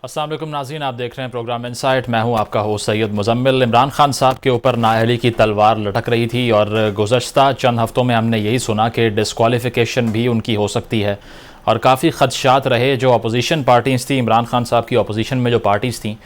अस्सलाम वालेकुम नाज़रीन, आप देख रहे हैं प्रोग्राम इनसाइट। मैं हूं आपका होस्ट सैयद मुजम्मिल। इमरान खान साहब के ऊपर नाअहली की तलवार लटक रही थी और गुज़श्ता चंद हफ़्तों में हमने यही सुना कि डिस्क्वालिफ़िकेशन भी उनकी हो सकती है और काफ़ी ख़दशात रहे। जो अपोजिशन पार्टीज़ थी, इमरान खान साहब की अपोजिशन में जो पार्टीज़ थी,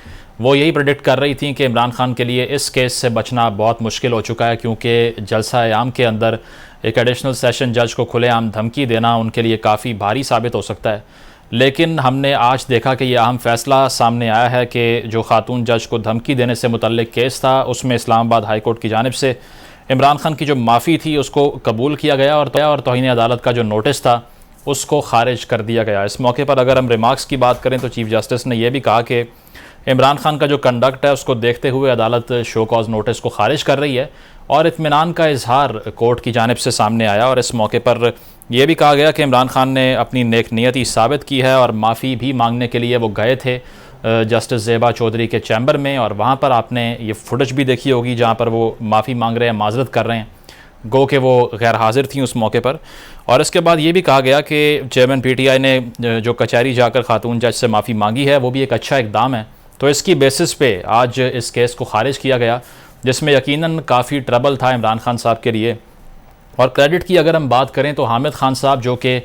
वो यही प्रेडिक्ट कर रही थी कि इमरान खान के लिए इस केस से बचना बहुत मुश्किल हो चुका है, क्योंकि जलसा-ए-आम के अंदर एक एडिशनल सेशन जज को खुलेआम धमकी देना उनके लिए काफ़ी भारी साबित हो सकता है। लेकिन हमने आज देखा कि यह अहम फ़ैसला सामने आया है कि जो खातून जज को धमकी देने से मुतल्लिक केस था, उसमें इस्लामाबाद हाई कोर्ट की जानिब से इमरान खान की जो माफ़ी थी उसको कबूल किया गया और तौहीन अदालत का जो नोटिस था उसको खारिज कर दिया गया। इस मौके पर अगर हम रिमार्क्स की बात करें तो चीफ़ जस्टिस ने यह भी कहा कि इमरान खान का जो कंडक्ट है उसको देखते हुए अदालत शो कॉज नोटिस को खारिज कर रही है और इत्मीनान का इजहार कोर्ट की जानिब से सामने आया। और इस मौके पर यह भी कहा गया कि इमरान खान ने अपनी नेक नियति साबित की है और माफ़ी भी मांगने के लिए वो गए थे जस्टिस ज़ेबा चौधरी के चैम्बर में, और वहाँ पर आपने ये फुटेज भी देखी होगी जहाँ पर वो माफ़ी मांग रहे हैं, माजरत कर रहे हैं, गो कि वो गैर हाजिर थी उस मौके पर। और इसके बाद ये भी कहा गया कि चेयरमैन PTI ने जो कचहरी जाकर खातून जज से माफ़ी मांगी है वो भी एक अच्छा इकदाम है। तो इसकी बेसिस पे आज इस केस को खारिज किया गया, जिसमें यकीनन काफ़ी ट्रबल था इमरान खान साहब के लिए। और क्रेडिट की अगर हम बात करें तो हामिद खान साहब, जो कि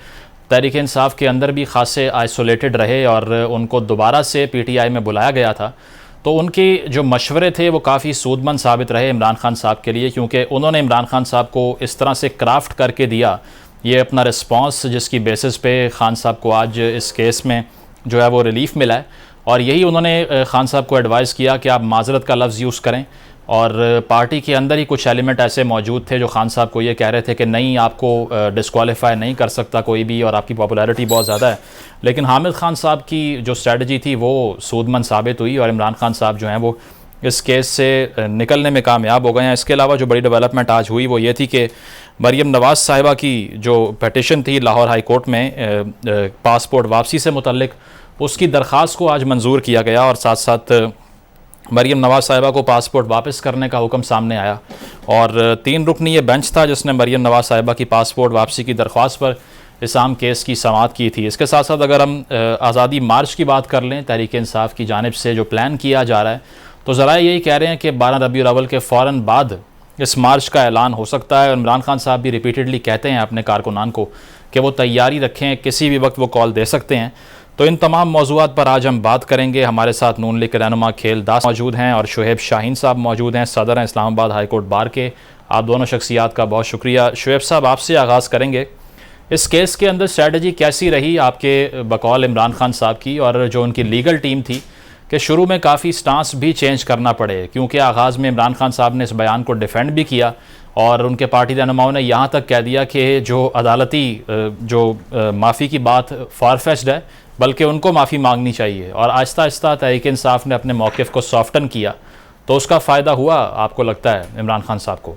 तहरीक इंसाफ के अंदर भी खासे आइसोलेटेड रहे और उनको दोबारा से PTI में बुलाया गया था, तो उनके जो मशवरे थे वो काफ़ी सूदमंद साबित रहे इमरान खान साहब के लिए, क्योंकि उन्होंने इमरान खान साहब को इस तरह से क्राफ्ट करके दिया ये अपना रिस्पॉन्स, जिसकी बेसिस पे खान साहब को आज इस केस में जो है वो रिलीफ मिला है। और यही उन्होंने खान साहब को एडवाइस किया कि आप माजरत का लफ्ज़ यूज़ करें। और पार्टी के अंदर ही कुछ एलिमेंट ऐसे मौजूद थे जो खान साहब को ये कह रहे थे कि नहीं, आपको डिस्क्वालीफाई नहीं कर सकता कोई भी और आपकी पॉपुलैरिटी बहुत ज़्यादा है। लेकिन हामिद खान साहब की जो स्ट्रेटजी थी वो सूदमंद साबित हुई और इमरान खान साहब जो हैं वो इस केस से निकलने में कामयाब हो गए हैं। इसके अलावा जो बड़ी डेवलपमेंट आज हुई वो ये थी कि मरीम नवाज़ साहिबा की जो पटिशन थी लाहौर हाई कोर्ट में पासपोर्ट वापसी से मुतल्लिक, उसकी दरख्वास्त को आज मंजूर किया गया और साथ साथ मरीम नवाज़ साहिबा को पासपोर्ट वापस करने का हुक्म सामने आया। और 3 रुकनी ये बेंच था जिसने मरीम नवाज़ साहिबा की पासपोर्ट वापसी की दरख्वास्त पर इस आम केस की समाअत की थी। इसके साथ साथ अगर हम आज़ादी मार्च की बात कर लें, तहरीक इंसाफ की जानिब से जो प्लान किया जा रहा है, तो ज़रा यही कह रहे हैं कि 12 रबीउल अव्वल के फ़ौरन बाद इस मार्च का ऐलान हो सकता है। और इमरान खान साहब भी रिपीटेडली कहते हैं अपने कारकुनान को कि वो तैयारी रखें, किसी भी वक्त वो कॉल दे सकते हैं। तो इन तमाम मौज़ूआत पर आज हम बात करेंगे। हमारे साथ नून लीग के रहनुमा खेल दास मौजूद हैं और शुएब शाहीन साहब मौजूद हैं, सदर हैं इस्लामाबाद हाई कोर्ट बार के। आप दोनों शख्सियात का बहुत शुक्रिया। शुएब साहब, आपसे आगाज़ करेंगे, इस केस के अंदर स्ट्रैटेजी कैसी रही आपके बकौल इमरान खान साहब की, और जो उनकी लीगल टीम थी कि शुरू में काफ़ी स्टांस भी चेंज करना पड़े, क्योंकि आगाज़ में इमरान खान साहब ने इस बयान को डिफेंड भी किया और उनके पार्टी रहनुमाओं ने यहाँ तक कह दिया कि जो अदालती जो माफ़ी की बात फारफेच्ड है, बल्कि उनको माफ़ी मांगनी चाहिए। और आहिस्ता आहिस्ता तहरीक इंसाफ ने अपने मौक़िफ़ को सॉफ्टन किया, तो उसका फ़ायदा हुआ आपको लगता है इमरान खान साहब को?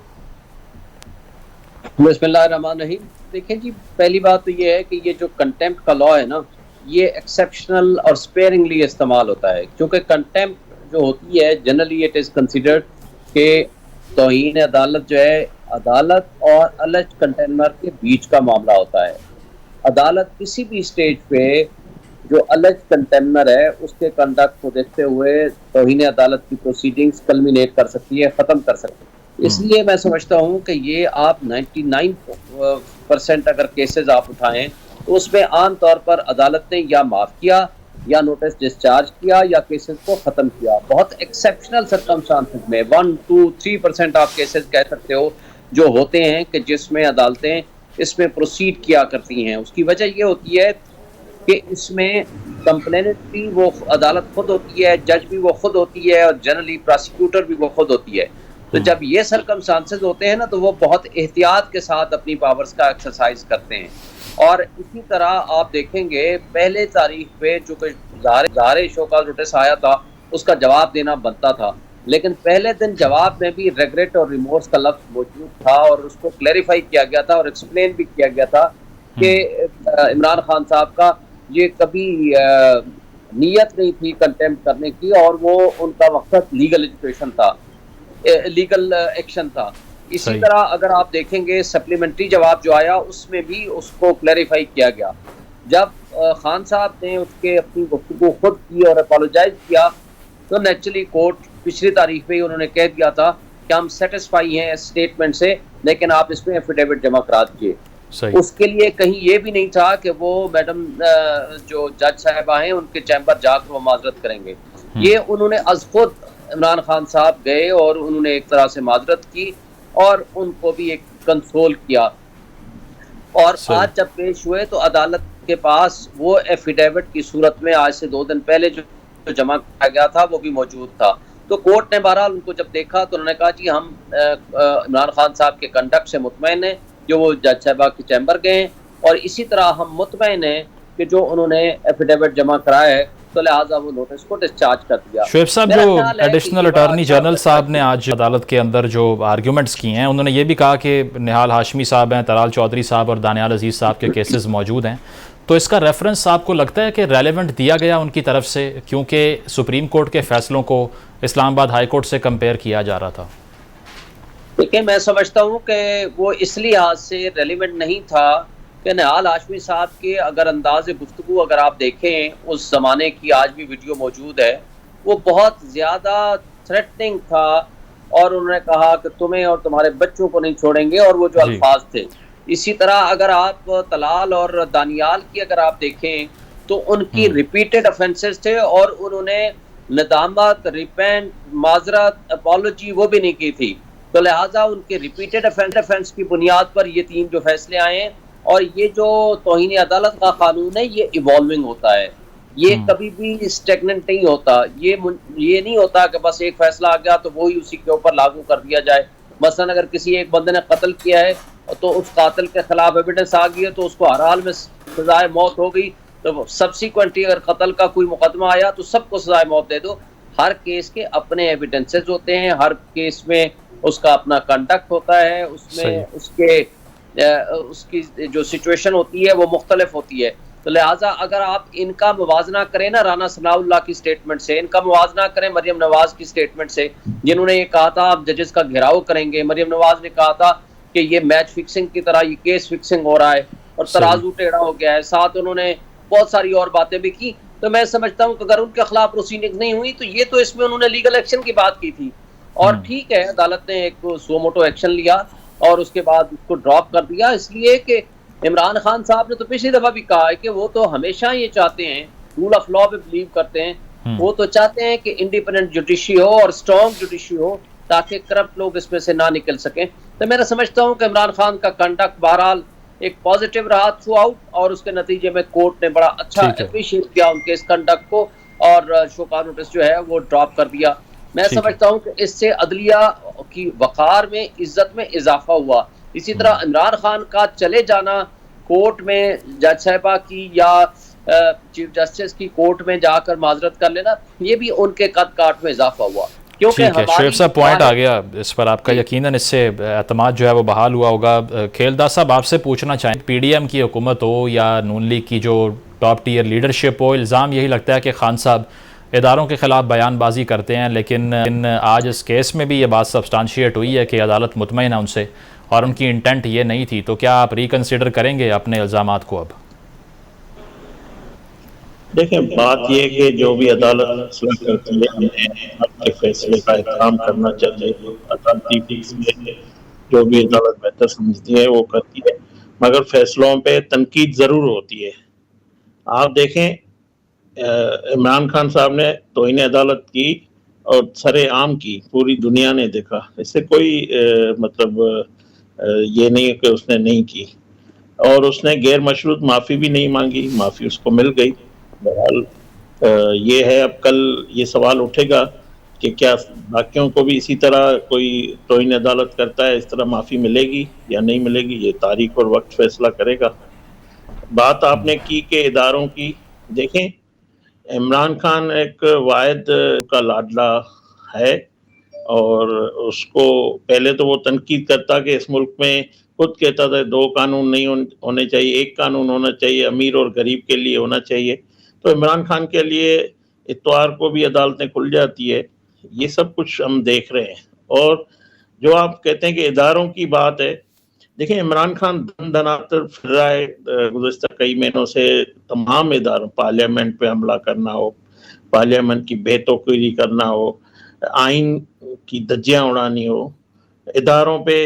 बिस्मिल्लाहिर्रहमानिर्रहीम। देखिए जी, पहली बात तो ये है कि ये जो कंटेम्प्ट का लॉ है ना, ये एक्सेप्शनल और स्पेयरिंगली इस्तेमाल होता है, क्योंकि कंटेम्प्ट जो होती है जनरली इट इज़ कंसिडर्ड कि तौहीन अदालत जो है, अदालत और अलज कंटेनर के बीच का मामला होता है। अदालत किसी भी स्टेज पे जो अलज कंटेनर है उसके कंडक्ट को देखते हुए तौहीन अदालत की प्रोसीडिंग्स कल्मिनेट कर सकती है, ख़त्म कर सकती है। इसलिए मैं समझता हूँ कि ये आप 99% अगर केसेस आप उठाएं तो उसमें आम तौर पर अदालत ने या माफ़ किया या नोटिस डिस्चार्ज किया या केसेस को ख़त्म किया। बहुत एक्सेप्शनल सर्कमस्टांसेस में 1-2-3% आप केसेस कह सकते हो जो होते हैं कि जिसमें अदालतें इसमें प्रोसीड किया करती हैं। उसकी वजह ये होती है कि इसमें कंप्लेनेंट भी वो अदालत खुद होती है, जज भी वो खुद होती है और जनरली प्रोसिक्यूटर भी वो खुद होती है। तो जब ये सर्कमस्टांसेस होते हैं ना, तो वो बहुत एहतियात के साथ अपनी पावर्स का एक्सरसाइज करते हैं। और इसी तरह आप देखेंगे पहले तारीख पे जो ज़ाहिर शो का नोटिस आया था उसका जवाब देना बनता था, लेकिन पहले दिन जवाब में भी रेग्रेट और रिमोर्स का लफ्ज़ मौजूद था और उसको क्लैरिफाई किया गया था और एक्सप्लेन भी किया गया था कि इमरान खान साहब का ये कभी नीयत नहीं थी कंटेम्प्ट करने की, और वो उनका मकसद लीगल एजुकेशन था, लीगल एक्शन था। इसी तरह अगर आप देखेंगे सप्लीमेंट्री जवाब जो आया उसमें भी उसको क्लैरिफाई किया गया जब खान साहब ने उसके अपनी गुफ्तगू खुद की और अपोलोजाइज किया, तो नेचुरली कोर्ट पिछली तारीख में ही उन्होंने कह दिया था कि हम सेटिस्फाई हैं स्टेटमेंट से, लेकिन आप इसमें एफिडेविट जमा करा दीजिए। सही। उसके लिए कहीं ये भी नहीं था कि वो मैडम जो जज साहिबा हैं उनके चैम्बर जाकर वो माजरत करेंगे। ये उन्होंने अज खुद इमरान खान साहब गए और उन्होंने एक तरह से माजरत की और उनको भी एक कंसोल किया। और सही। आज जब पेश हुए तो अदालत के पास वो एफिडेविट की सूरत में आज से 2 दिन पहले जो जमा किया गया था वो भी मौजूद था। तो कोर्ट ने बहरहाल उनको जब देखा तो उन्होंने कहा जी हम इमरान खान साहब के कंडक्ट से मुतमईन हैं जो वो जज साहबा के चैम्बर गए हैं, और इसी तरह हम मुतमईन हैं कि जो उन्होंने एफिडेविट जमा कराया है, तो लिहाजा वो नोटिस को डिस्चार्ज कर दिया। शुएब साहब, मेरा जो ख्याल है कि एडिशनल ये बात अटॉर्नी जनरल साहब ने आज अदालत के अंदर जो आर्ग्यूमेंट्स किए हैं, उन्होंने ये भी कहा कि निहाल हाशमी साहब हैं, तलाल चौधरी साहब और दानियाल अजीज़ साहब के केसेस मौजूद हैं, तो इसका रेफरेंस आपको लगता है कि रेलेवेंट दिया गया उनकी तरफ से, क्योंकि सुप्रीम कोर्ट के फैसलों को इस्लामाबाद हाई कोर्ट से कंपेयर किया जा रहा था? देखिए, मैं समझता हूँ कि वो इस लिहाज से रेलिवेंट नहीं था कि निहाल हाशमी साहब के अगर अंदाज़ गुफ्तगू अगर आप देखें उस ज़माने की, आज भी वीडियो मौजूद है, वो बहुत ज़्यादा थ्रेटनिंग था और उन्होंने कहा कि तुम्हें और तुम्हारे बच्चों को नहीं छोड़ेंगे, और वो जो जी। अल्फाज थे। इसी तरह अगर आप तलाल और दानियाल की अगर आप देखें तो उनकी रिपीटेड ऑफेंसेस थे और उन्होंने नदामत, रिपेंट, माजरत, अपॉलोजी वो भी नहीं की थी। तो लिहाजा उनके रिपीटेड ऑफेंस की बुनियाद पर ये 3 जो फैसले आए हैं, और ये जो तौहीन अदालत का कानून है ये इवॉल्विंग होता है, ये कभी भी स्टेगनेंट नहीं होता। ये नहीं होता कि बस एक फैसला आ गया तो वही उसी के ऊपर लागू कर दिया जाए। मसलन अगर किसी एक बंदे ने कत्ल किया है तो उस कातिल के खिलाफ एविडेंस आ गई है तो उसको हर हाल में सजाए मौत हो गई, तो सब्सिक्वेंटली अगर कत्ल का कोई मुकदमा आया तो सबको सजाए मौत दे दो। हर केस के अपने एविडेंसेस होते हैं, हर केस में उसका अपना कंडक्ट होता है, उसमें उसकी जो सिचुएशन होती है वो मुख्तलिफ होती है। तो लिहाजा अगर आप इनका मुवाजना करें ना राना सनाउल्लाह की स्टेटमेंट से, इनका मुवाजना करें मरियम नवाज की स्टेटमेंट से, जिन्होंने ये कहा था आप जजेस का घेराव करेंगे, मरियम नवाज ने कहा था कि ये मैच फिक्सिंग की तरह ये केस फिक्सिंग हो रहा है और तराजू टेढ़ा हो गया है, साथ उन्होंने बहुत सारी और बातें भी की। तो मैं समझता हूँ कि अगर उनके खिलाफ प्रोसीडिंग नहीं हुई तो ये तो इसमें उन्होंने लीगल एक्शन की बात की थी, और ठीक है अदालत ने एक सो मोटो एक्शन लिया और उसके बाद उसको ड्रॉप कर दिया, इसलिए कि इमरान खान साहब ने तो पिछली दफा भी कहा है कि वो तो हमेशा ये चाहते हैं, रूल ऑफ लॉ पे बिलीव करते हैं, वो तो चाहते हैं कि इंडिपेंडेंट जुडिशरी हो और स्ट्रॉन्ग जुडिशरी हो ताकि करप्ट लोग इसमें से ना निकल सकें। तो मैं समझता हूँ कि इमरान खान का कंडक्ट बहरहाल एक पॉजिटिव रहा थ्रू आउट, और उसके नतीजे में कोर्ट ने बड़ा अच्छा अप्रिशिएट किया उनके इस कंडक्ट को और शोका नोटिस जो है वो ड्रॉप कर दिया। मैं समझता हूँ कि इससे अदलिया की वक़ार में, इज्जत में इजाफा हुआ। इसी तरह इमरान खान का चले जाना कोर्ट में, जज साहिबा की या चीफ जस्टिस की कोर्ट में जाकर माजरत कर लेना, ये भी उनके कद काठ में इजाफा हुआ। ठीक है शुएब साहब, पॉइंट आ गया इस पर आपका, यकीनन इससे एतमाद जो है वो बहाल हुआ होगा। खेलदार साहब, आपसे पूछना चाहें, पीडीएम की हुकूमत हो या नून लीग की जो टॉप टीयर लीडरशिप हो, इल्ज़ाम यही लगता है कि खान साहब इदारों के खिलाफ बयानबाजी करते हैं, लेकिन आज इस केस में भी ये बात सब्सटेंशिएट हुई है कि अदालत मुतमईन है उनसे और उनकी इंटेंट ये नहीं थी। तो क्या आप रिकन्सिडर करेंगे अपने इल्ज़ामात को अब? देखिए, बात यह है कि जो भी अदालत फैसला करती है हमें अपने फैसले का एहतराम करना चाहिए। अदालती फैसले जो भी अदालत बेहतर समझती है वो करती है, मगर फैसलों पे तनकीद ज़रूर होती है। आप देखें, इमरान खान साहब ने तौहीन अदालत की और सरेआम की, पूरी दुनिया ने देखा, इससे कोई ये नहीं है कि उसने नहीं की, और उसने गैर मशरूत माफ़ी भी नहीं मांगी, माफ़ी उसको मिल गई। बहरहाल ये है, अब कल ये सवाल उठेगा कि क्या बाकियों को भी इसी तरह कोई तौहीन अदालत करता है, इस तरह माफ़ी मिलेगी या नहीं मिलेगी, ये तारीख और वक्त फैसला करेगा। बात आपने की कि इदारों की, देखें इमरान खान एक वाहिद का लाडला है और उसको पहले तो वो तनकीद करता कि इस मुल्क में, खुद कहता था 2 कानून नहीं होने चाहिए, 1 कानून होना चाहिए, अमीर और गरीब के लिए होना चाहिए। तो इमरान खान के लिए इतवार को भी अदालतें खुल जाती है। ये सब कुछ हम देख रहे हैं। और जो आप कहते हैं कि इदारों की बात है, देखिए, इमरान खान धन धनातर फिर रहा है गुज़िश्ता कई महीनों से। तमाम इदारों, पार्लियामेंट पे हमला करना हो, पार्लियामेंट की बेतौकीरी करना हो, आइन की धज्जियाँ उड़ानी हो, इदारों पे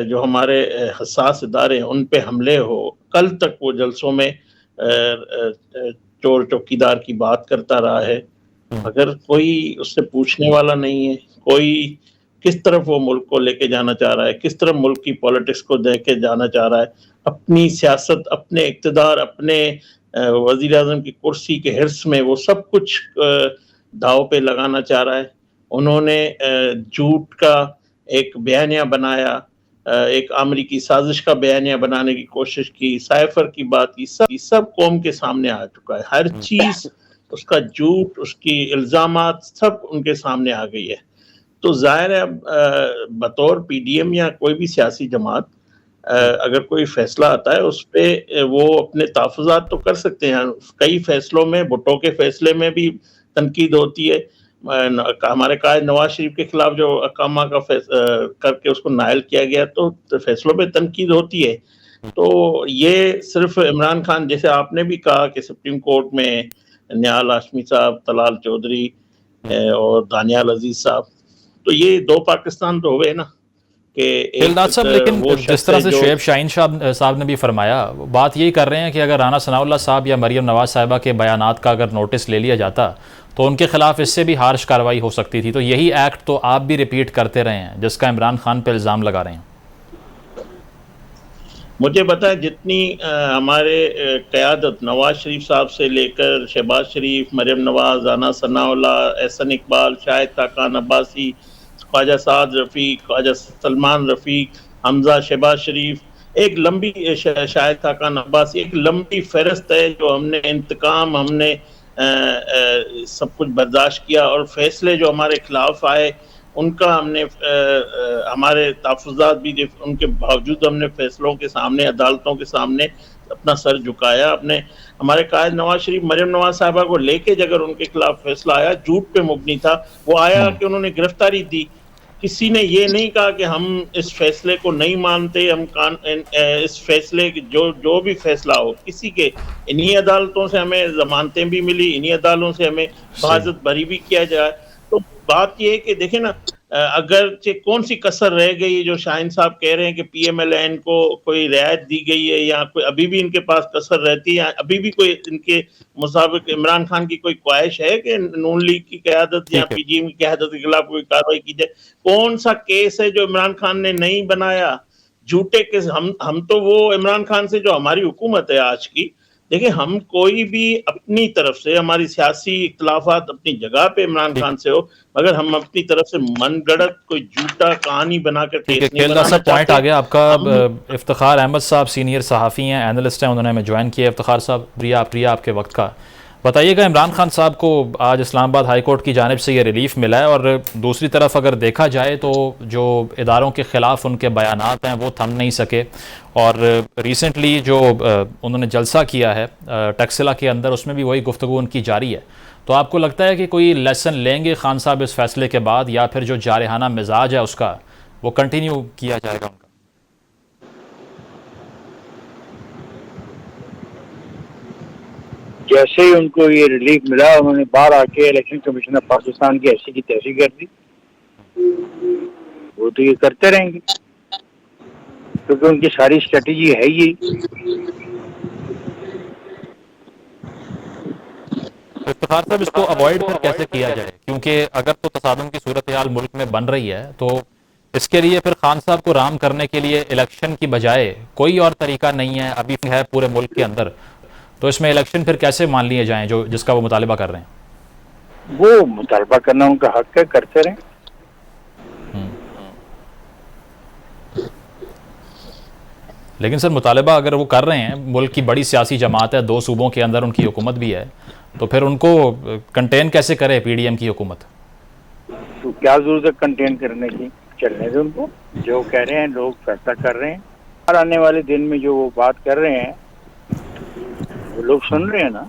जो हमारे हसास इदारे हैं उन पे हमले हो। कल तक वो जलसों में चोर चौकीदार की बात करता रहा है। अगर कोई उससे पूछने वाला नहीं है, कोई किस तरफ वो मुल्क को लेके जाना चाह रहा है, किस तरफ मुल्क की पॉलिटिक्स को लेके जाना चाह रहा है, अपनी सियासत, अपने इक़्तिदार, अपने वज़ीर-ए-आज़म की कुर्सी के हिर्स में वो सब कुछ दाँव पे लगाना चाह रहा है। उन्होंने झूठ का एक बयानिया बनाया, एक अमरीकी साजिश का बयानिया बनाने की कोशिश की, साइफर की बात की, सब कौम के सामने आ चुका है। हर चीज़ उसका झूठ, उसकी इल्ज़ामात सब उनके सामने आ गई है। तो ज़ाहिर है अब बतौर पीडीएम या कोई भी सियासी जमात अगर कोई फ़ैसला आता है उस पे वो अपने तहफ़्फ़ुज़ात तो कर सकते हैं। कई फ़ैसलों में, भुट्टो के फ़ैसले में भी तनकीद होती है। हमारे कायद नवाज़ शरीफ के खिलाफ जो अकामा का करके उसको नाअहल किया गया, तो फ़ैसलों पे तनकीद होती है। तो ये सिर्फ़ इमरान खान, जैसे आपने भी कहा कि सुप्रीम कोर्ट में निहाल हाशमी साहब, तलाल चौधरी और दानियाल अजीज़ साहब, तो ये 2 पाकिस्तान तो हुए ना कि दिलदाद साहब, लेकिन वो जिस तरह से शुएब शाहीन साहब ने भी फरमाया, बात यही कर रहे हैं कि अगर राना सनाउल्लाह साहब या मरियम नवाज साहिबा के बयानात का अगर नोटिस ले लिया जाता तो उनके खिलाफ इससे भी हार्श कार्रवाई हो सकती थी। तो यही एक्ट तो आप भी रिपीट करते रहे हैं जिसका इमरान खान पे इल्ज़ाम लगा रहे हैं। मुझे पता है जितनी हमारे क़यादत नवाज शरीफ साहब से लेकर शहबाज शरीफ, मरियम नवाज, राना सनाउल्लाह, एहसन इकबाल, शाहिद खाकान अब्बासी, ख्वाजा साद रफ़ीक, ख्वाजा सलमान रफ़ीक, हमज़ा, शहबाज शरीफ, एक लंबी शाहिद खाकान अब्बासी, एक लंबी फ़हरिस्त है जो हमने इंतकाम, हमने सब कुछ बर्दाश्त किया और फ़ैसले जो हमारे खिलाफ आए उनका हमने हमारे तहफ़्फ़ुज़ात भी उनके बावजूद हमने फ़ैसलों के सामने, अदालतों के सामने अपना सर झुकाया। अपने हमारे कायद नवाज शरीफ, मरियम नवाज साहिबा को लेके अगर उनके खिलाफ फैसला आया, झूठ पे मुबनी था, वो आया कि उन्होंने गिरफ्तारी दी। किसी ने ये नहीं कहा कि हम इस फैसले को नहीं मानते, हम इस फैसले जो भी फैसला हो, किसी के इन्हीं अदालतों से हमें जमानतें भी मिली, इन्हीं अदालतों से हमें बहाज़त बरी भी किया जाए। तो बात ये है कि देखें ना, अगर कौन सी कसर रह गई जो शाहीन साहब कह रहे हैं कि पीएमएलएन को कोई रियायत दी गई है या कोई अभी भी इनके पास कसर रहती है, अभी भी कोई इनके मुताबिक इमरान खान की कोई ख्वाहिश है कि नून लीग की क़यादत या पीजीएम की क़यादत के खिलाफ कोई कार्रवाई की जाए? कौन सा केस है जो इमरान खान ने नहीं बनाया? झूठे केस। हम तो वो इमरान खान से, जो हमारी हुकूमत है आज की, देखिए हम कोई भी अपनी तरफ से, हमारी सियासी इख्तिलाफात अपनी जगह पे इमरान खान से हो, मगर हम अपनी तरफ से मनगढ़ंत कोई झूठा कहानी बनाकर केस नहीं बनाना चाहते। पॉइंट आ गया आपका। इफ्तिखार अहमद साहब सीनियर सहाफ़ी हैं, एनालिस्ट हैं, उन्होंने हमें ज्वाइन किया। इफ्तिखार साहब, प्रिया आपके वक्त का बताइएगा। इमरान खान साहब को आज इस्लामाबाद हाई कोर्ट की जानिब से ये रिलीफ मिला है और दूसरी तरफ अगर देखा जाए तो जो इदारों के ख़िलाफ़ उनके बयानात हैं वो थम नहीं सके और रिसेंटली जो उन्होंने जलसा किया है टक्सिला के अंदर, उसमें भी वही गुफ्तगू उनकी जारी है। तो आपको लगता है कि कोई लेसन लेंगे खान साहब इस फैसले के बाद, या फिर जो जारहाना मिजाज है उसका वो कंटिन्यू किया जाएगा उनका? जैसे ही उनको ये रिलीफ मिला, उन्होंने बाहर आके इलेक्शन कमीशन ऑफ पाकिस्तान की ऐसी की तैसी कर दी। वो तो ये करते रहेंगे क्योंकि उनकी सारी स्ट्रेटेजी है ये। इफ्तिखार साहब, इसको अवॉइड फिर कैसे किया जाए? क्योंकि अगर तो तसादुम की सूरत हाल मुल्क में बन रही है तो इसके लिए फिर खान साहब को राम करने के लिए इलेक्शन की बजाय कोई और तरीका नहीं है अभी है पूरे मुल्क के अंदर। तो इसमें इलेक्शन फिर कैसे मान लिए जाएं जो जिसका वो मुतालिबा कर रहे हैं? वो मुतालबा करना उनका हक है, करते रहें। लेकिन सर, मुतालिबा अगर वो कर रहे हैं, मुल्क की बड़ी सियासी जमात है, 2 सूबों के अंदर उनकी हुकूमत भी है, तो फिर उनको कंटेन कैसे करे पीडीएम की हुकूमत? तो क्या जरूरत है कंटेन करने की? चलने दे उनको, जो कह रहे हैं लोग फैसला कर रहे हैं। और आने वाले दिन में जो वो बात कर रहे हैं वो लोग सुन रहे हैं ना।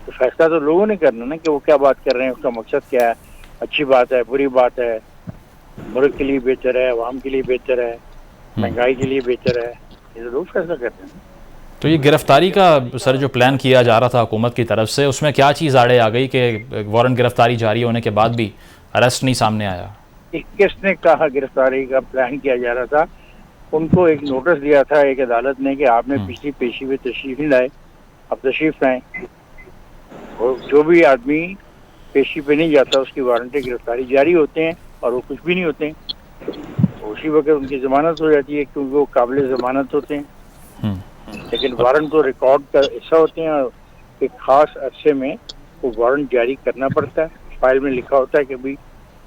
तो फैसला तो लोगों ने करना ना कि वो क्या बात कर रहे हैं, उसका मकसद क्या है, अच्छी बात है, बुरी बात है, मुल्क के लिए बेहतर है, अवाम के लिए बेहतर है। महंगाई के लिए बेहतर है, ये तो लोग फैसला करते हैं। तो ये गिरफ्तारी का सर जो प्लान किया जा रहा था हुकूमत की तरफ से, उसमें क्या चीज़ आड़े आ गई कि वारंट गिरफ्तारी जारी होने के बाद भी अरेस्ट नहीं सामने आया? किसने कहा गिरफ्तारी का प्लान किया जा रहा था? उनको एक नोटिस दिया था एक अदालत ने कि आपने पिछली पेशी में तशरीफ नहीं लाए, अब तशरीफ लाएं। और जो भी आदमी पेशी पे नहीं जाता उसकी वारंट गिरफ्तारी जारी होते हैं और वो कुछ भी नहीं होते हैं। उसी वक्त उनकी जमानत हो जाती है क्योंकि वो काबिल जमानत होते हैं। लेकिन वारंट तो रिकॉर्ड का हिस्सा होते हैं और एक खास अरसे में वो वारंट जारी करना पड़ता है। फाइल में लिखा होता है कि भाई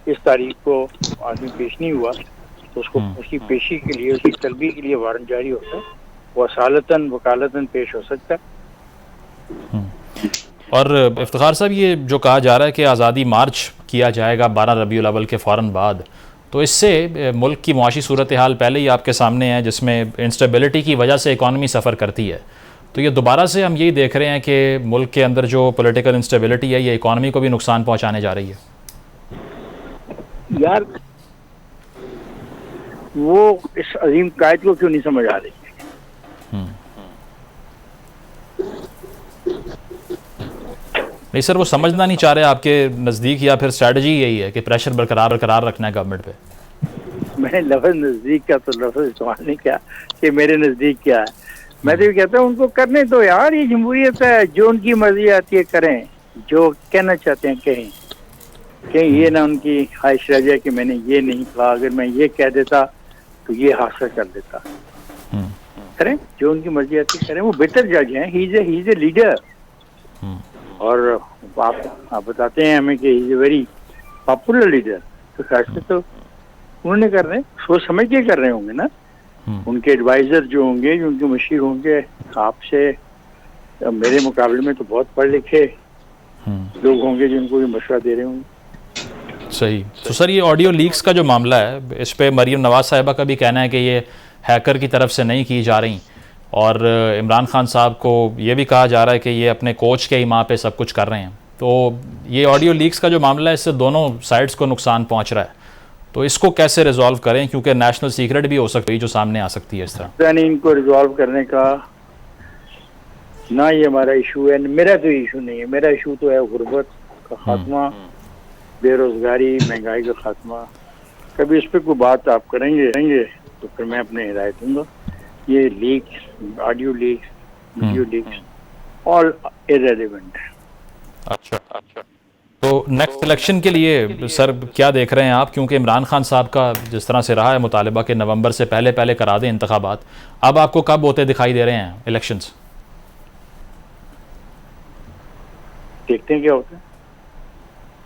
इस तारीख को आदमी पेश नहीं हुआ तो उसको उसकी पेशी के लिए, उसकी तलबी के लिए वारंट जारी होता है। वो असालतन वकालतन पेश हो सकता है। और इफ्तिखार साहब, ये जो कहा जा रहा है कि आज़ादी मार्च किया जाएगा 12 रबीउल अव्वल के फ़ौरन बाद, तो इससे मुल्क की मुआशी सूरत हाल पहले ही आपके सामने है जिसमें इंस्टेबिलिटी की वजह से इकॉनमी सफ़र करती है। तो ये दोबारा से हम यही देख रहे हैं कि मुल्क के अंदर जो पॉलिटिकल इंस्टेबिलिटी है ये इकॉनमी को भी नुकसान पहुंचाने जा रही है। यार वो इस अजीम कायद को क्यों नहीं समझ आ रही? नहीं सर, वो समझना नहीं चाह रहे आपके नज़दीक, या फिर स्ट्रेटजी यही है कि प्रेशर बरकरार रखना है गवर्नमेंट पे? मैंने लफ्ज़ नज़दीक का तो लफ्ज़ इस्तेमाल नहीं किया कि मेरे नज़दीक क्या है। मैं तो ये कहता हूँ उनको करने दो यार, ये जमहूरियत है, जो उनकी मर्जी आती है करें, जो कहना चाहते हैं कहें। कहीं ये ना उनकी ख्वाहिश रह जाए कि मैंने ये नहीं कहा, अगर मैं ये कह देता तो ये हासिल कर देता। करें, जो उनकी मर्जी आती है करें। वो बेहतर जज हैं, ही इज ए लीडर। और आप बताते हैं हमें कि he is a very popular leader, तो फैसले तो उन्होंने कर रहे हैं, सोच समझ के कर रहे होंगे ना। उनके एडवाइजर जो होंगे, जो उनके मशीर होंगे, आपसे मेरे मुकाबले में तो बहुत पढ़े लिखे लोग होंगे जिनको ये मशवरा दे रहे होंगे। सही। तो सर, ये ऑडियो लीक्स का जो मामला है, इस पे मरीम नवाज साहिबा का भी कहना है कि ये हैकर की तरफ से नहीं की जा रही, और इमरान खान साहब को ये भी कहा जा रहा है कि ये अपने कोच के ही माँ पे सब कुछ कर रहे हैं। तो ये ऑडियो लीक्स का जो मामला है, इससे दोनों साइड्स को नुकसान पहुंच रहा है, तो इसको कैसे रिजॉल्व करें? क्योंकि नेशनल सीक्रेट भी हो सकती है जो सामने आ सकती है इस तरह। नहीं, इनको रिजॉल्व करने का ना ये हमारा इशू है, मेरा तो इशू नहीं है। मेरा इशू तो है गुर्बत का खात्मा, बेरोजगारी, महंगाई का खात्मा। कभी इस पर कोई बात आप करेंगे तो फिर मैं अपने हिदायत दूंगा। ये leaks, audio leaks, video leaks, all irrelevant है। अच्छा। तो नेक्स्ट इलेक्शन के लिए सर क्या देख रहे हैं आप? क्योंकि इमरान खान साहब का जिस तरह से रहा है मुतालबा के नवंबर से पहले करा दें इंतखाबात, अब आपको कब होते दिखाई दे रहे हैं इलेक्शंस? देखते हैं क्या होता है।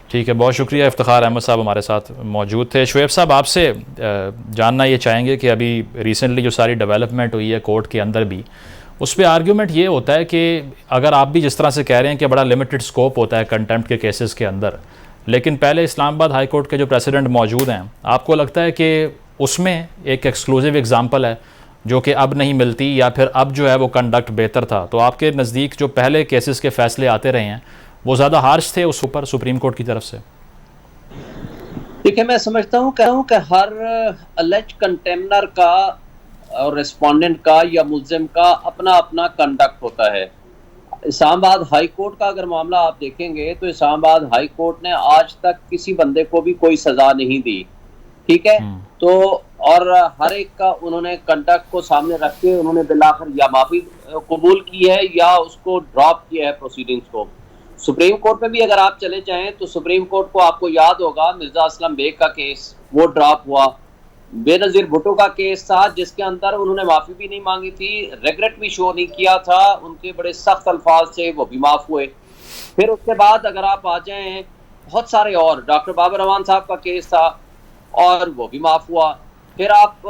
ठीक है, बहुत शुक्रिया। इफ्तिखार अहमद साहब हमारे साथ मौजूद थे। शुएब साहब, आपसे जानना ये चाहेंगे कि अभी रिसेंटली जो सारी डेवलपमेंट हुई है कोर्ट के अंदर भी, उस पर आर्ग्यूमेंट ये होता है कि अगर आप भी जिस तरह से कह रहे हैं कि बड़ा लिमिटेड स्कोप होता है कंटेम्प्ट के केसेस के अंदर, लेकिन पहले इस्लामाबाद हाई कोर्ट के जो प्रेसिडेंट मौजूद हैं, आपको लगता है कि उसमें एक एक्सक्लूसिव एग्जांपल है जो कि अब नहीं मिलती, या फिर अब जो है वो कंडक्ट बेहतर था? तो आपके नज़दीक जो पहले केसेस के फैसले आते रहे हैं वो ज़्यादा हार्श थे उस ऊपर सुप्रीम कोर्ट की तरफ से? देखिए, मैं समझता हूँ कि हर अलेज कंटेमनर का और रिस्पोंडेंट का या मुल्जिम का अपना अपना कंडक्ट होता है। इस्लामाबाद हाई कोर्ट का अगर मामला आप देखेंगे तो इस्लामाबाद हाई कोर्ट ने आज तक किसी बंदे को भी कोई सजा नहीं दी, ठीक है। तो और हर एक का उन्होंने कंडक्ट को सामने रख के उन्होंने बिलाखिर या माफी कबूल की है या उसको ड्रॉप किया है प्रोसीडिंग्स को। सुप्रीम कोर्ट में भी अगर आप चले जाएं तो सुप्रीम कोर्ट को आपको याद होगा मिर्जा असलम बेग का केस वो ड्रॉप हुआ, बेनजीर भुट्टो का केस था जिसके अंदर उन्होंने माफी भी नहीं मांगी थी, रिग्रेट भी शो नहीं किया था, उनके बड़े सख्त अल्फाज से वो भी माफ हुए। फिर उसके बाद अगर आप आ जाएं बहुत सारे और, डॉक्टर बाबर रहमान साहब का केस था और वो भी माफ हुआ। फिर आप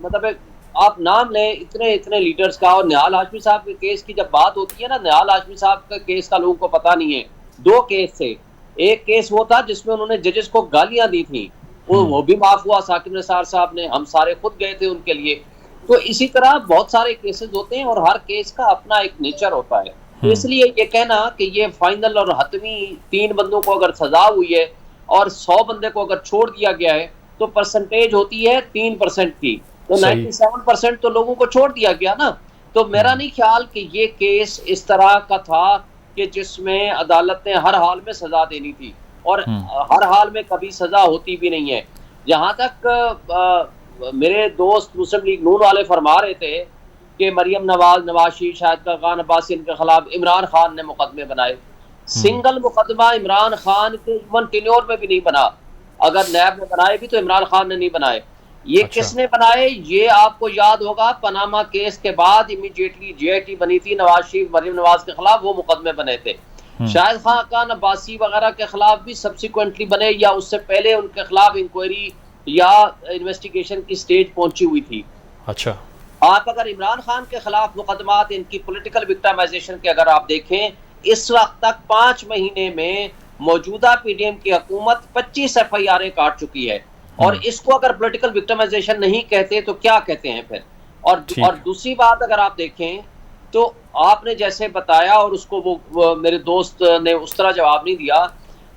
मतलब आप नाम लें इतने लीडर्स का। और निहाल हाशमी साहब के केस की जब बात होती है ना, निहाल हाशमी साहब का केस का लोगों को पता नहीं है। 2 केस थे, एक केस वो था जिसमें उन्होंने जजेस को गालियां दी थी, वो भी माफ हुआ साकिब निसार साहब ने, हम सारे खुद गए थे उनके लिए। तो इसी तरह बहुत सारे केसेस होते हैं और हर केस का अपना एक नेचर होता है। तो इसलिए ये कहना कि ये फाइनल और हतमी 3 बंदों को अगर सजा हुई है और 100 बंदे को अगर छोड़ दिया गया है तो परसेंटेज होती है 3% की। तो 97% तो लोगों को छोड़ दिया गया ना। तो मेरा नहीं ख्याल कि ये केस इस तरह का था कि जिसमें अदालत ने हर हाल में सजा देनी थी, और हर हाल में कभी सजा होती भी नहीं है। जहां तक मेरे दोस्त मुस्लिम लीग नून वाले फरमा रहे थे कि मरियम नवाज, नवाज शरीफ, शाहिद खान अब्बासी, इनके खिलाफ इमरान खान ने मुकदमे बनाए, सिंगल मुकदमा इमरान खान के इवन टेन्योर में भी नहीं बना। अगर नैब ने बनाए भी तो इमरान खान ने नहीं बनाए। ये किसने बनाए? ये आपको याद होगा पनामा केस के बाद इमीडिएटली JIT बनी थी, नवाज शरीफ, मरियम नवाज के खिलाफ वो मुकदमे बने थे। शाहिद खान अब्बासी वगैरह के खिलाफ भी सब्सिक्वेंटली बने, या उससे पहले उनके खिलाफ इंक्वायरी या इन्वेस्टिगेशन की स्टेज पहुंची हुई थी। अच्छा, आप अगर इमरान खान के खिलाफ मुकदमात, इनकी पॉलिटिकल विक्टिमाइजेशन के अगर आप देखें, इस वक्त तक 5 महीने में मौजूदा PDM की हुकूमत 25 FIR काट चुकी है, और इसको अगर पॉलिटिकल विक्टिमाइजेशन नहीं कहते तो क्या कहते हैं फिर? और दूसरी बात अगर आप देखें तो आपने जैसे बताया, और उसको वो मेरे दोस्त ने उस तरह जवाब नहीं दिया,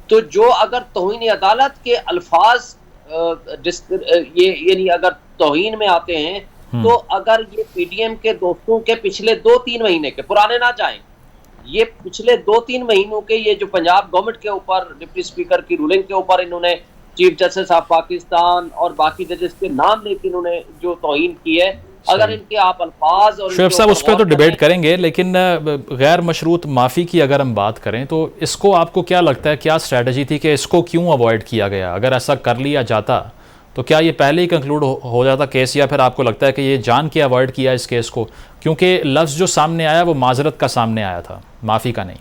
तो जो अगर तौहीन अदालत के अल्फाज ये नहीं अगर तौहीन में आते हैं, तो अगर ये PDM के दोस्तों के पिछले 2-3 महीने के, पुराने ना जाएं, ये पिछले 2-3 महीनों के, ये जो पंजाब गवर्नमेंट के ऊपर डिप्टी स्पीकर की रूलिंग के ऊपर इन्होंने चीफ जस्टिस ऑफ पाकिस्तान और बाकी जजेस के नाम लेके इन्होंने जो तौहीन की है, अगर इनके आप अल्फाज और शुएब साहब उस पर तो डिबेट करेंगे, लेकिन गैर मशरूत माफ़ी की अगर हम बात करें तो इसको आपको क्या लगता है, क्या स्ट्रेटजी थी कि इसको क्यों अवॉइड किया गया? अगर ऐसा कर लिया जाता तो क्या ये पहले ही कंक्लूड हो जाता केस, या फिर आपको लगता है कि ये जान के अवॉइड किया इस केस को? क्योंकि लफ्ज़ जो सामने आया वो माजरत का सामने आया था, माफ़ी का नहीं।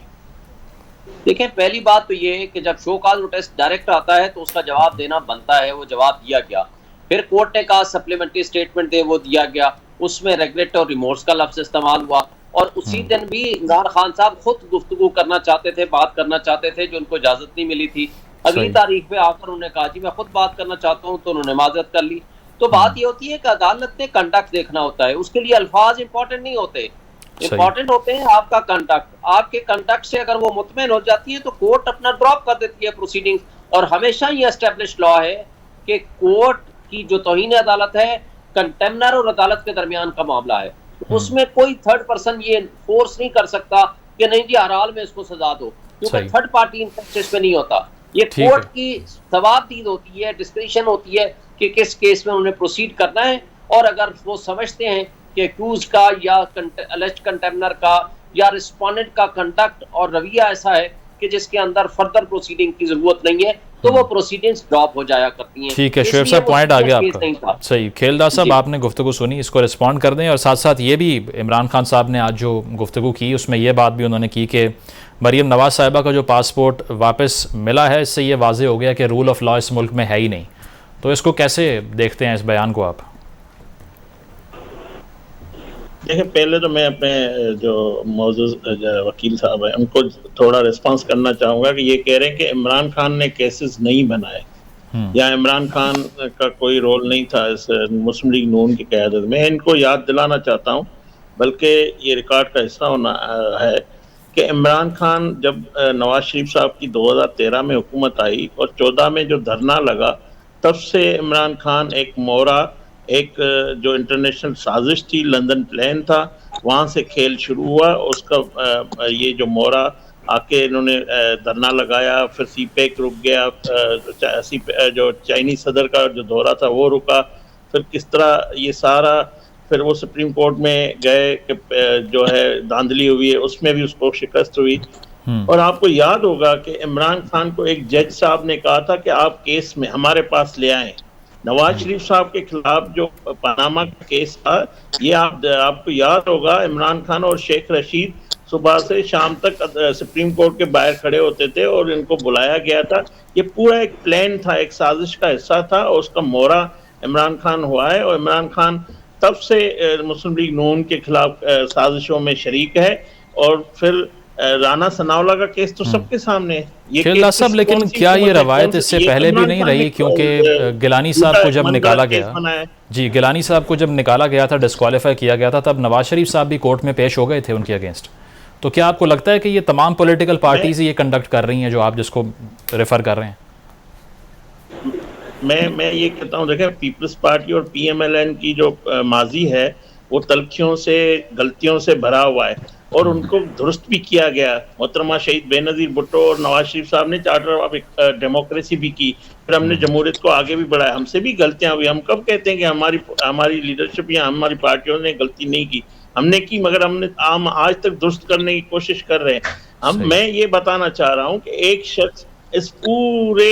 देखें, पहली बात तो ये है कि जब शो कॉज नोटिस डायरेक्ट आता है तो उसका जवाब देना बनता है, वो जवाब दिया गया। फिर कोर्ट ने कहा सप्लीमेंट्री स्टेटमेंट दे, वो दिया गया, उसमें रेगुलेट और रिमोर्स का लफ्ज़ इस्तेमाल हुआ, और उसी दिन भी इमरान खान साहब खुद गुफ्तगू करना चाहते थे, बात करना चाहते थे, जो उनको इजाज़त नहीं मिली थी। अगली तारीख पे आकर उन्होंने कहा जी मैं खुद बात करना चाहता हूँ, तो उन्होंने माजरत कर ली। तो बात ये होती है कि अदालत ने कंडक्ट देखना होता है, उसके लिए अल्फाज इंपॉर्टेंट नहीं होते, इंपॉर्टेंट होते हैं आपका कंडक्ट। आपके कंडक्ट से अगर वो मुतमईन हो जाती है तो कोर्ट अपना ड्रॉप कर देती है प्रोसीडिंग्स। और हमेशा ये एस्टेब्लिश लॉ है कि कोर्ट की जो तौहीन अदालत है, कंटेमनर और अदालत के दरमियान का मामला है, उसमें कोई थर्ड पर्सन ये फोर्स नहीं कर सकता कि नहीं जी हर हाल में इसको सजा दो, क्योंकि थर्ड पार्टी इंटरेस्ट इसमें नहीं होता। ये कोर्ट की सवाबदीद होती है, डिस्क्रिशन होती है कि किस केस में उन्हें प्रोसीड करना है। और अगर वो समझते हैं कि एक्यूज का या अलेज्ड कंटेमनर का या रिस्पोंडेंट का कंडक्ट और रवैया ऐसा है कि जिसके अंदर फर्दर प्रोसीडिंग की जरूरत नहीं है, तो वो प्रोसीडिंग्स ड्रॉप हो जाया करती हैं। ठीक है शुएब साहब, पॉइंट आ गया आपका। सही, खेलदार साहब आपने गुफ्तगू सुनी, इसको रिस्पॉन्ड कर दें। और साथ साथ ये भी इमरान खान साहब ने आज जो गुफ्तगू की उसमें ये बात भी उन्होंने की कि मरियम नवाज साहिबा का जो पासपोर्ट वापस मिला है, इससे ये वाजे हो गया कि रूल ऑफ लॉ इस मुल्क में है ही नहीं। तो इसको कैसे देखते हैं, इस बयान को आप? देखिए, पहले तो मैं अपने जो मौजूद वकील साहब हैं उनको थोड़ा रिस्पांस करना चाहूँगा कि ये कह रहे हैं कि इमरान खान ने केसेस नहीं बनाए या इमरान खान का कोई रोल नहीं था इस मुस्लिम लीग नून की क़यादत में। इनको याद दिलाना चाहता हूँ, बल्कि ये रिकॉर्ड का हिस्सा होना है कि इमरान खान जब नवाज शरीफ साहब की 2013 में हुकूमत आई और 14 में जो धरना लगा, तब से इमरान खान एक मोहरा, एक जो इंटरनेशनल साजिश थी, लंदन प्लान था, वहाँ से खेल शुरू हुआ। उसका ये जो मोहरा आके इन्होंने धरना लगाया, फिर CPEC रुक गया, जो चाइनीज सदर का जो दौरा था वो रुका, फिर किस तरह ये सारा, फिर वो सुप्रीम कोर्ट में गए कि जो है धांधली हुई है, उसमें भी उसको शिकस्त हुई। और आपको याद होगा कि इमरान खान को एक जज साहब ने कहा था कि आप केस में हमारे पास ले आएं। नवाज शरीफ साहब के खिलाफ जो पनामा का केस था, ये आपको याद होगा, इमरान खान और शेख रशीद सुबह से शाम तक सुप्रीम कोर्ट के बाहर खड़े होते थे और इनको बुलाया गया था। ये पूरा एक प्लान था, एक साजिश का हिस्सा था, और उसका मोहरा इमरान खान हुआ है। और इमरान खान तब से मुस्लिम लीग नून के खिलाफ साजिशों में शरीक है। और फिर राना सनाउल्लाह का केस तो सबके सामने है। खेलदार साहब, लेकिन क्या ये रवायत इससे पहले भी नहीं रही? क्योंकि गिलानी साहब को जब निकाला गया, जी गिलानी साहब को जब निकाला गया था, डिस्क्वालीफाई किया गया था, तब नवाज शरीफ साहब भी कोर्ट में पेश हो गए थे उनके अगेंस्ट। तो क्या आपको लगता है कि ये तमाम पॉलिटिकल पार्टीज ये कंडक्ट कर रही हैं जो आप जिसको रेफर कर रहे हैं? मैं ये कहता हूँ, देखें, पीपल्स पार्टी और पीएमएलएन की जो माजी है वो तलखियों से, गलतियों से भरा हुआ है और उनको दुरुस्त भी किया गया। मोहतरमा शहीद बेनज़ीर भुट्टो और नवाज शरीफ साहब ने चार्टर ऑफ डेमोक्रेसी भी की, फिर हमने जमहूरियत को आगे भी बढ़ाया। हमसे भी गलतियां हुई, हम कब कहते हैं कि हमारी लीडरशिप या हमारी पार्टियों ने गलती नहीं की? हमने की, मगर हम आज तक दुरुस्त करने की कोशिश कर रहे हैं। मैं ये बताना चाह रहा हूँ कि एक शख्स इस पूरे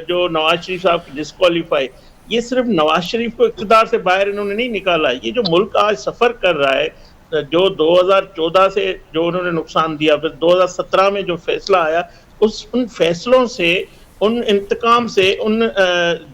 जो नवाज शरीफ साहब की डिस्क्वालीफाई, ये सिर्फ नवाज शरीफ को इक़्तिदार से बाहर इन्होंने नहीं निकाला। ये जो मुल्क आज सफर कर रहा है, जो 2014 से जो उन्होंने नुकसान दिया, फिर 2017 में जो फैसला आया, उन फैसलों से, उन इंतकाम से,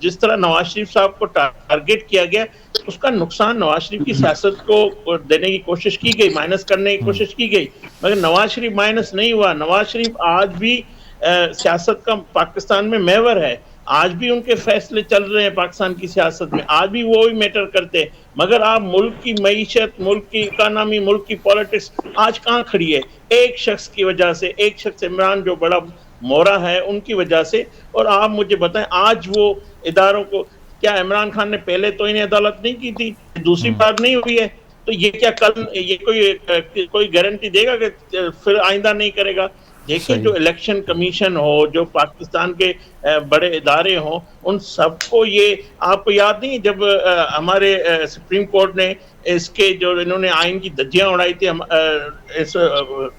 जिस तरह नवाज शरीफ साहब को टारगेट किया गया, उसका नुकसान नवाज शरीफ की सियासत को देने की कोशिश की गई, माइनस करने की कोशिश की गई, मगर नवाज शरीफ माइनस नहीं हुआ। नवाज शरीफ आज भी सियासत का पाकिस्तान में महवर है, आज भी उनके फैसले चल रहे हैं पाकिस्तान की सियासत में, आज भी वो ही मैटर करते हैं। मगर आप मुल्क की मईशत, मुल्क की इकानमी, मुल्क की पॉलिटिक्स आज कहाँ खड़ी है? एक शख्स की वजह से, एक शख्स इमरान जो बड़ा मोरा है उनकी वजह से। और आप मुझे बताएं, आज वो इदारों को, क्या इमरान खान ने पहले तो इन्हें अदालत नहीं की थी, दूसरी बार नहीं हुई है, तो ये क्या कल ये कोई गारंटी देगा कि फिर आइंदा नहीं करेगा? देखिए, जो इलेक्शन कमीशन हो, जो पाकिस्तान के बड़े इदारे हों, उन सबको ये, आपको याद नहीं जब हमारे सुप्रीम कोर्ट ने इसके जो इन्होंने आइन की धज्जियां उड़ाई थी, इस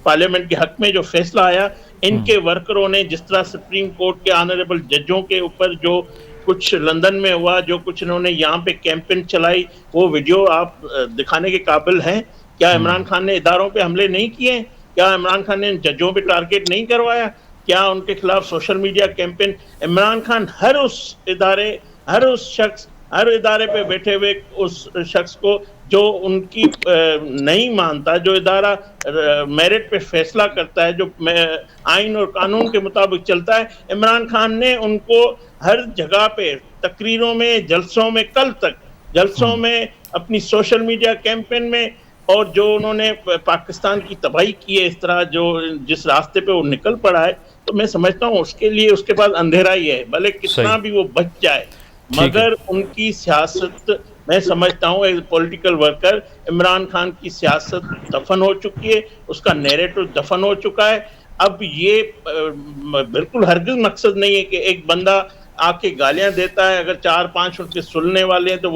पार्लियामेंट के हक में जो फैसला आया, इनके वर्करों ने जिस तरह सुप्रीम कोर्ट के ऑनरेबल जजों के ऊपर जो कुछ लंदन में हुआ, जो कुछ इन्होंने यहाँ पे कैंपेन चलाई, वो वीडियो आप दिखाने के काबिल हैं? क्या इमरान खान ने इदारों पे हमले नहीं किए? क्या इमरान खान ने जजों पे टारगेट नहीं करवाया? क्या उनके खिलाफ social media campaign? Imran Khan हर उस इदारे पे बैठे हुए उस शख्स को जो उनकी नहीं मानता, जो इदारा मेरिट पे फैसला करता है, जो आइन और कानून के मुताबिक चलता है, इमरान खान ने उनको हर जगह पे तकरीरों में, जलसों में, कल तक जलसों में, अपनी सोशल मीडिया कैंपेन में, और जो उन्होंने पाकिस्तान की तबाही की है, इस तरह जो जिस रास्ते पे वो निकल पड़ा है, तो मैं समझता हूँ उसके लिए उसके पास अंधेरा ही है, भले कितना भी वो बच जाए, मगर उनकी सियासत, मैं समझता हूँ एक पॉलिटिकल वर्कर, इमरान खान की सियासत दफन हो चुकी है, उसका नैरेटिव दफन हो चुका है। अब ये बिल्कुल हरगिज़ मकसद नहीं है कि एक बंदा आके गालियां देता है, अगर 4-5 उसके सुनने वाले हैं तो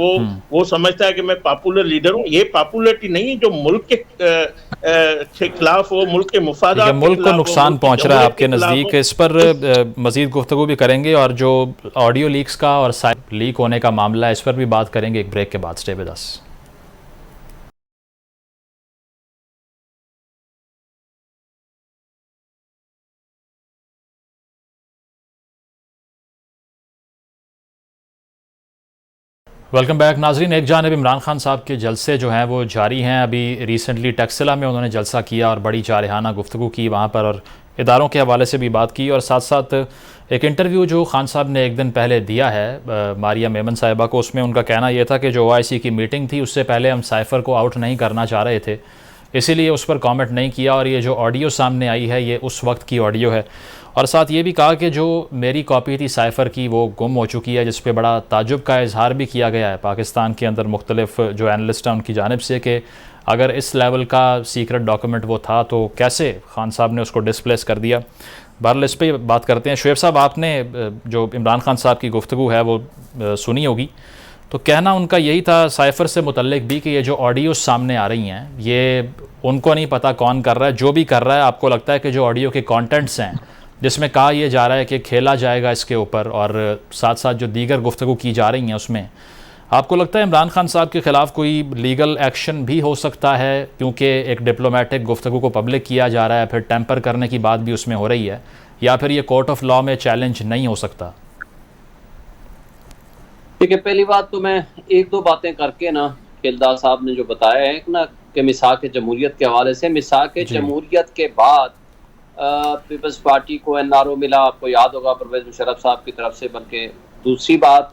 वो समझता है कि मैं पॉपुलर लीडर हूँ। ये पॉपुलरिटी नहीं है जो मुल्क के खिलाफ हो, मुल्क के मुफादात, मुल्क को नुकसान पहुंच रहा है आपके नज़दीक। इस पर मजीद गुफ्तगू भी करेंगे और जो ऑडियो लीक्स का और लीक होने का मामला है, इस पर भी बात करेंगे एक ब्रेक के बाद। Stay with us. Welcome back नाजरीन। एक जानिब इमरान खान साहब के जलसे जो हैं वो जारी हैं। अभी रिसेंटली टैक्सिला में उन्होंने जलसा किया और बड़ी जारहाना गुफ्तगू की वहाँ पर, और इदारों के हवाले से भी बात की, और साथ साथ एक इंटरव्यू जो खान साहब ने एक दिन पहले दिया है मारिया मेमन साहिबा को, उसमें उनका कहना यह था कि जो OIC की मीटिंग थी उससे पहले हम साइफ़र को आउट नहीं करना चाह रहे थे, इसीलिए उस पर कमेंट नहीं किया, और ये जो ऑडियो सामने आई है ये उस वक्त की ऑडियो है। और साथ ये भी कहा कि जो मेरी कॉपी थी साइफ़र की वो गुम हो चुकी है, जिस पे बड़ा ताजुब का इजहार भी किया गया है पाकिस्तान के अंदर मुख्तलिफ जो एनालिस्ट हैं उनकी जानिब से, कि अगर इस लेवल का सीक्रेट डॉक्यूमेंट वो था तो कैसे खान साहब ने उसको डिस्प्लेस कर दिया। बहरहाल इस पर बात करते हैं। शुएब साहब, आपने जो इमरान खान साहब की गुफ्तगू है वो सुनी होगी, तो कहना उनका यही था साइफ़र से मुतल्लिक भी कि ये जो ऑडियो सामने आ रही हैं ये उनको नहीं पता कौन कर रहा है, जो भी कर रहा है आपको लगता है कि जो ऑडियो के कंटेंट्स हैं जिसमें कहा यह जा रहा है कि खेला जाएगा इसके ऊपर, और साथ साथ जो दीगर गुफ्तगू की जा रही हैं उसमें आपको लगता है इमरान खान साहब के ख़िलाफ़ कोई लीगल एक्शन भी हो सकता है, क्योंकि एक डिप्लोमेटिक गुफ्तगू को पब्लिक किया जा रहा है, फिर टेम्पर करने की बात भी उसमें हो रही है, या फिर ये कोर्ट ऑफ लॉ में चैलेंज नहीं हो सकता? ठीक है, पहली बात तो मैं एक दो बातें करके ना, किलदार साहब ने जो बताया है ना कि मिसाक जमहूरियत के हवाले से, मिसाक जमहूरियत के बाद पीपल्स पार्टी को NRO मिला, आपको याद होगा परवेज मुशर्रफ साहब की तरफ से। बल्कि दूसरी बात,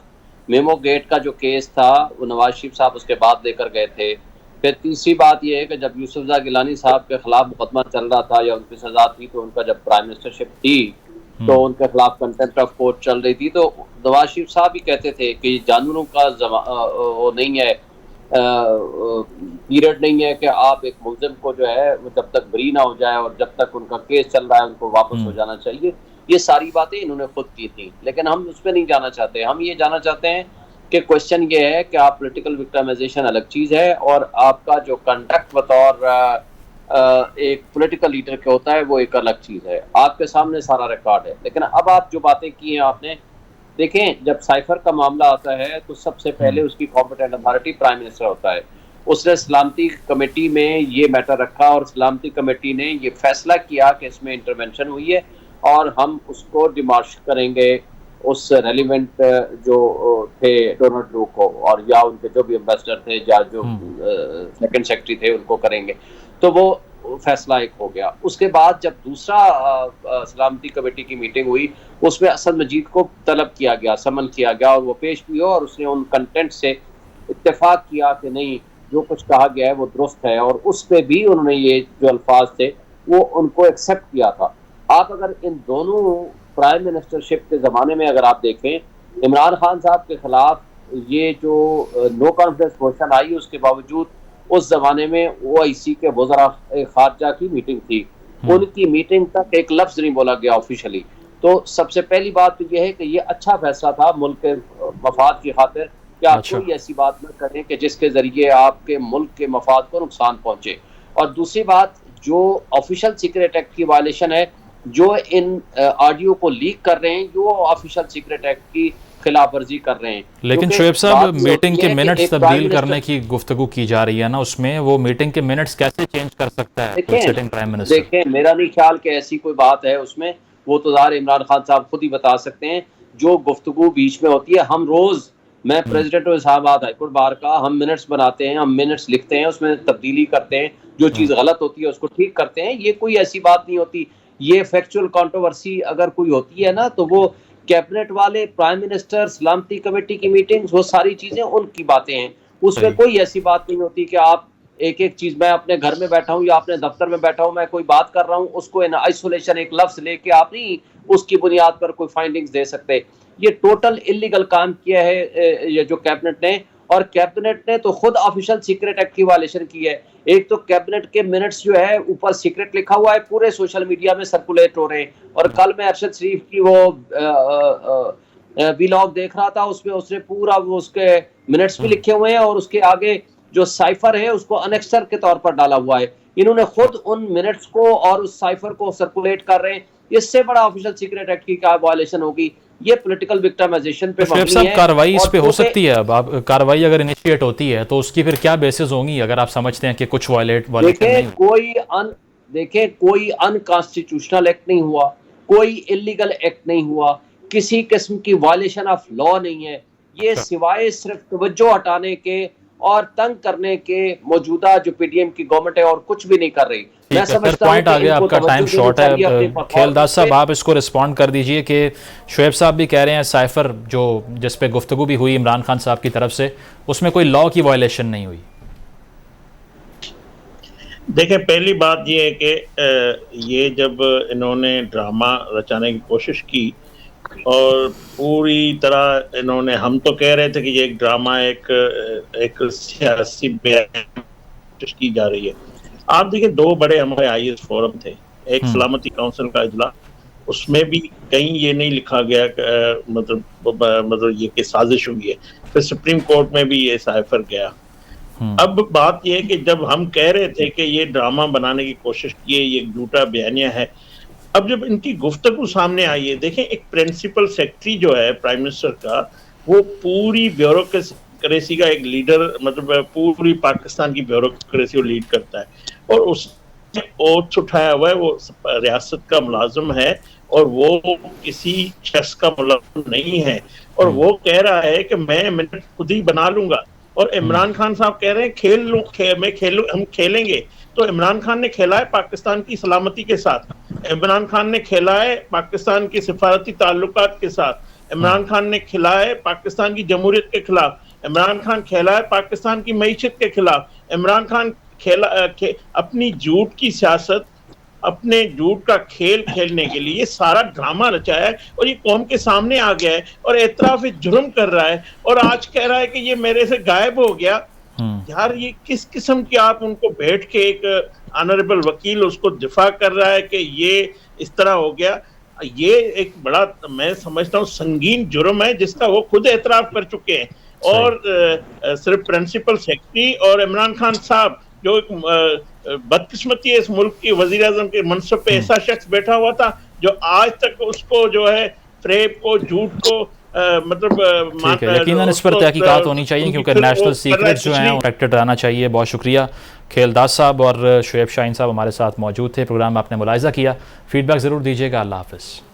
मेमो गेट का जो केस था वो नवाज शरीफ साहब उसके बाद लेकर गए थे। फिर तीसरी बात यह है कि जब यूसुफजई गिलानी साहब के खिलाफ मुकदमा चल रहा था या उनकी सजा थी, तो उनका जब प्राइम मिनिस्टरशिप थी तो उनके खिलाफ कंटेम्प्ट ऑफ कोर्ट चल रही थी। तो नवाज शरीफ साहब भी कहते थे कि जानवरों का वो नहीं है, पीरियड नहीं है कि आप एक मुलजिम को जो है वो जब तक बरी ना हो जाए और जब तक उनका केस चल रहा है उनको वापस हो जाना चाहिए। ये सारी बातें इन्होंने खुद की थी, लेकिन हम उस पर नहीं जाना चाहते। हम ये जाना चाहते हैं कि क्वेश्चन ये है कि आप पॉलिटिकल विक्टिमाइजेशन अलग चीज़ है और आपका जो कंडक्ट बतौर एक पॉलिटिकल लीडर के होता है वो एक अलग चीज़ है। आपके सामने सारा रिकॉर्ड है, लेकिन अब आप जो बातें की हैं आपने, देखें जब साइफर का मामला आता है तो सबसे पहले उसकी कॉम्पिटेंट अथॉरिटी प्राइम मिनिस्टर होता है। उसने सलामती कमेटी में ये मैटर रखा और सलामती कमेटी ने ये फैसला किया कि इसमें इंटरवेंशन हुई है और हम उसको डिमार्श करेंगे उस रेलिवेंट जो थे डोनाल्ड ट्रू को, और या उनके जो भी एम्बेसडर थे या जो सेकंड सेक्रेटरी थे उनको करेंगे। तो वो फैसला एक हो गया। उसके बाद जब दूसरा सलामती कमेटी की मीटिंग हुई उसमें असद मजीद को तलब किया गया, समन किया गया और वो पेश भी हो और उसने उन कंटेंट से इत्तेफाक किया कि नहीं जो कुछ कहा गया है वो दुरुस्त है, और उस पर भी उन्होंने ये जो अल्फाज थे वो उनको एक्सेप्ट किया था। आप अगर इन दोनों प्राइम मिनिस्टरशिप के ज़माने में अगर आप देखें, इमरान खान साहब के खिलाफ ये जो नो कॉन्फिडेंस मोशन आई उसके बावजूद उस ज़माने में OIC के वज़रा खारजा की मीटिंग थी, उनकी मीटिंग तक एक लफ्ज़ नहीं बोला गया ऑफिशियली। तो सबसे पहली बात तो यह है कि ये अच्छा फैसला था मुल्क के मफाद की खातिर कि आप कोई ऐसी बात न करें कि जिसके ज़रिए आपके मुल्क के मफाद को नुकसान पहुँचे। और दूसरी बात, जो ऑफिशियल सीक्रेट एक्ट की वायलेशन है, जो इन ऑडियो को लीक कर रहे हैं, जो ऑफिशियल सीक्रेट एक्ट की खिलाफ वर्जी कर रहे हैं। लेकिन शुएब साहब, मीटिंग के मिनट्स तब्दील करने की गुफ्तगू की जा रही है ना, उसमें वो मीटिंग के मिनट्स कैसे चेंज कर सकता है सिटिंग प्राइम मिनिस्टर? देखें, मेरा नहीं ख्याल कि ऐसी कोई बात है उसमें, वो तो ज़ाहिर इमरान खान साहब खुद ही बता सकते हैं। जो गुफ्तगू बीच में होती है, हम रोज़, मैं प्रेसिडेंट इस्लामाबाद हाईकोर्ट बार का, हम मिनट्स बनाते हैं, हम मिनट्स लिखते हैं, उसमें तब्दीली करते हैं, जो चीज़ गलत होती है उसको ठीक करते हैं। ये कोई ऐसी बात नहीं होती। ये फैक्चुअल कंट्रोवर्सी अगर कोई होती है ना तो वो कैबिनेट वाले, प्राइम मिनिस्टर, सलामती कमेटी की मीटिंग्स, वो सारी चीज़ें उनकी बातें हैं। उसमें कोई ऐसी बात नहीं होती कि आप एक एक चीज़, मैं अपने घर में बैठा हूँ या अपने दफ्तर में बैठा हूँ, मैं कोई बात कर रहा हूँ, उसको इन आइसोलेशन एक लफ्ज़ लेके आप नहीं उसकी बुनियाद पर कोई फाइंडिंग्स दे सकते। ये टोटल इलीगल काम किया है ये जो कैबिनेट ने, और कैबिनेट ने तो खुद ऑफिशियल सीक्रेट एक्ट की वायलेशन की है। एक तो कैबिनेट के मिनट्स जो है ऊपर सीक्रेट लिखा हुआ है, पूरे सोशल मीडिया में सर्कुलेट हो रहे हैं। और कल मैं अरशद शरीफ की वो व्लॉग देख रहा था, उसमें उसने पूरा वो उसके मिनट्स भी लिखे हुए हैं और उसके आगे जो साइफर है उसको अनेक्सर के तौर पर डाला हुआ है। इन्होंने खुद उन मिनट्स को और उस साइफर को सर्कुलेट कर रहे हैं। इससे बड़ा ऑफिशियल सीक्रेट एक्ट की क्या वायलेशन होगी? ये पॉलिटिकल विक्टिमाइजेशन पे मबनी है। कार्रवाई इस पे हो सकती है? अब आप कार्रवाई अगर इनिशिएट होती है तो उसकी फिर क्या बेसिस होंगी अगर आप समझते हैं कि कुछ वायलेट देखें, कोई अनकॉन्स्टिट्यूशनल एक्ट नहीं हुआ, कोई इलीगल एक्ट नहीं हुआ, किसी किस्म की वायलेशन ऑफ लॉ नहीं है। ये सिवाय सिर्फ तवज्जो हटाने के और तंग करने के मौजूदा जो PDM की गवर्नमेंट है और कुछ भी नहीं कर रही। मैं समझता हूं कि आ गया, आपका टाइम शॉर्ट है। खेलदास साहब, आप इसको रिस्पॉन्ड कर दीजिए कि शुएब साहब भी कह रहे हैं साइफर जो जिस पे गुफ्तगू भी हुई इमरान खान साहब की तरफ से, उसमें कोई लॉ की वायलेशन नहीं हुई। देखिए, पहली बात ये है कि ये जब इन्होंने ड्रामा रचाने की कोशिश की और पूरी तरह इन्होंने, हम तो कह रहे थे कि ये एक ड्रामा, एक सियासी कोशिश की जा रही है। आप देखिए, दो बड़े हमारे IAS फोरम थे, एक सलामती काउंसिल का इजलास, उसमें भी कहीं ये नहीं लिखा गया मतलब ये कि साजिश हुई है। फिर सुप्रीम कोर्ट में भी ये साइफर गया। अब बात ये है कि जब हम कह रहे थे कि ये ड्रामा बनाने की कोशिश की है, ये झूठा बयानिया है, अब जब इनकी गुफ्तगू सामने आई है, देखें, एक प्रिंसिपल सेक्रेटरी जो है प्राइम मिनिस्टर का, वो पूरी ब्यूरोक्रेसी का एक लीडर, मतलब पूरी पाकिस्तान की ब्यूरोक्रेसी को लीड करता है और उसने ओथ उठाया हुआ है, वो रियासत का मुलाजिम है और वो किसी शख्स का मुलाजिम नहीं है, और वो कह रहा है कि मैं मिनट खुद ही बना लूंगा। और इमरान खान साहब कह रहे हैं हम खेलेंगे। तो इमरान खान ने खेला है पाकिस्तान की सलामती के साथ, इमरान खान ने खेला है पाकिस्तान के सिफारती ताल्लुकात के साथ, इमरान खान ने खेला है पाकिस्तान की जमहूरियत के खिलाफ, इमरान खान खेला है पाकिस्तान की मईशत के खिलाफ, इमरान खान खेला अपनी झूठ की सियासत अपने झूठ का खेल खेलने के लिए ये सारा ड्रामा रचाया है और ये कौम के सामने आ गया है और एतराफ जुर्म कर रहा है और आज कह रहा है कि ये मेरे से गायब हो गया। यार ये किस किस्म की आप उनको बैठ के एक ऑनरेबल वकील उसको दिफा कर रहा है कि ये इस तरह हो गया। ये एक बड़ा मैं समझता हूँ संगीन जुर्म है जिसका वो खुद एतराफ कर चुके हैं और सिर्फ प्रिंसिपल सेक्रेटरी और इमरान खान साहब जो एक बदकिस्मती है इस मुल्क की वजीर आजम के मनसब पे ऐसा शख्स बैठा हुआ था जो आज तक उसको जो है फ्रेब को झूठ को ठीक है, यकीनन इस पर तहकीकात होनी चाहिए क्योंकि नेशनल सीक्रेट जो हैं प्रोटेक्टेड रहना चाहिए। बहुत शुक्रिया खेलदास साहब और शुएब शाहीन साहब हमारे साथ मौजूद थे। प्रोग्राम आपने मुलाहिजा किया, फीडबैक ज़रूर दीजिएगा। अल्लाह हाफ़िज़।